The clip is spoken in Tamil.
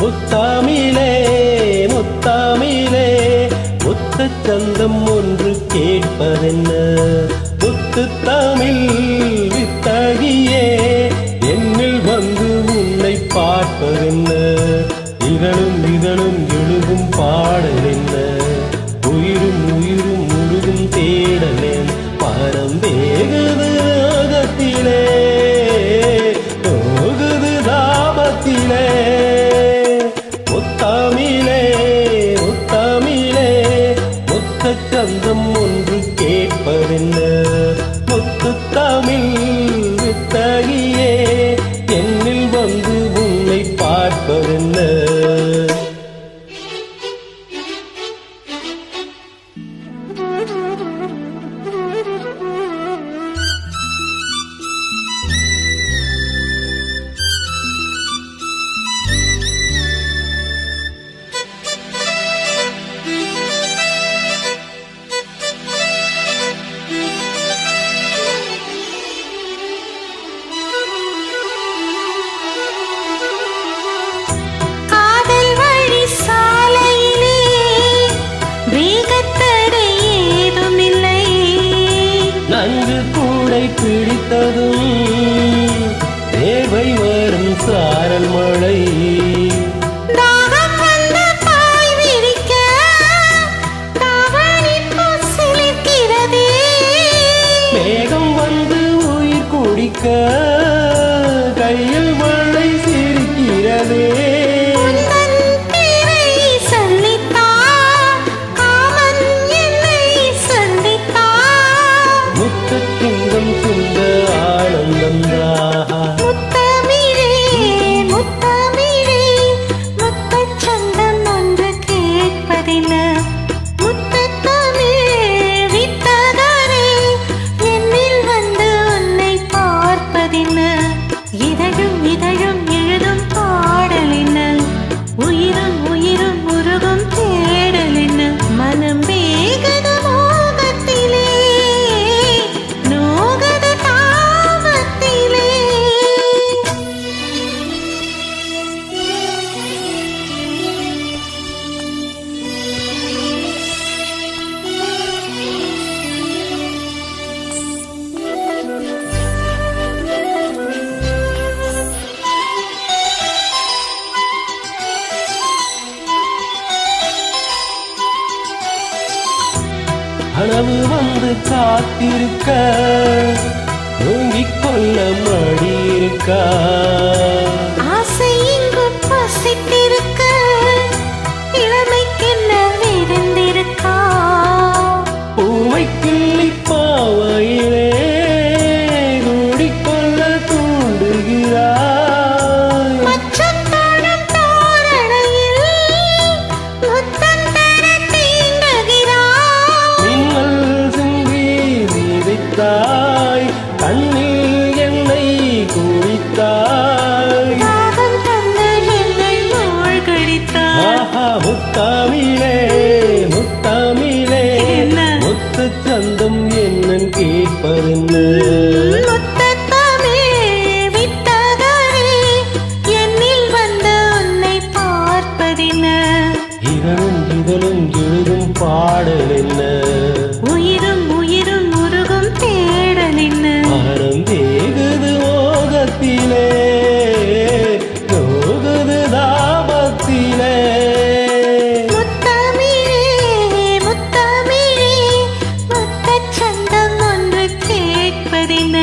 முத்தாமிலே முத்தாமிலே முத்துச் சந்தம் ஒன்று கேட்பதென்ன முத்து தமிழ் வித்தகியே என்னில் வந்து உன்னை பார்ப்பதென்ன இதழும் இதழும் எழுதும் பாடல் என்ன உயிரும் உயிரும் முழுதும் தேடலேன் பாரம் வேகுது ஆகத்திலே போகுது தாபத்திலே முத்தாமிலே முத்தாமிலே முத்துச் சந்தம் ஒன்று கேட்பதென்ன முத்து தமிழ் வித்தகியே என்னில் வந்து உன்னை பார்ப்பதென்ன நன்கு கூடை பிடித்ததும் தேவை வரும் சாரல் மழை மேகம் வந்து உயிர் குடிக்க கையில் மழை சிரிக்கிறதே முத்தத்திங்கம் சிந்த ஆனந்தம் முத்தமிழே முத்தமிழே முத்தச் சந்தம் ஒன்று கேட்பதென்ன முத்தத்தமிழ் வித்தகரே என்னில் வந்து உன்னை பார்ப்பதென்ன இதழும் இதழும் எழுதும் பாடல் என்ன உயிரும் உயிரும் உருகும் தேடல் என்ன மனம் வேகத மோகத்திலே கனவு வந்து காத்திருக்க தூங்கிக் கொள்ள மடி இருக்கா ஆசை இங்கு பசித்திருக்க இளமைக்கென்ன விருந்திருக்கா பூவை கிள்ளி பாவையிலே கூடிக்கொள்ள தூண்டுகிறாய் மச்சத்தோடும் தோரணையில் முத்தம் தர தீண்டுகிறாய் மின்னல் சிந்தி விதைத்தாய் கண்ணில் என்னை குடித்தாய் தாகம் தந்து என்னை மூழ்கடித்தாய் ஆஹா முத்தாமிலே முத்தாமிலே முத்துச் சந்தம் என்னன் கேட்பதென்ன முத்தத்தமிழ் வித்தகரே என்னில் வந்து உன்னை பார்ப்பதென்ன இதழும் இதழும் எழுதும் பாடல் என்ன உயிரும் உயிரும் உருகும் தேடல் என்ன மனம் வேகுது மோகத்திலே போகுது தாபத்திலே முத்தமிழே முத்தமிழே முத்தச் சந்தம் ஒன்று கேட்பதென்ன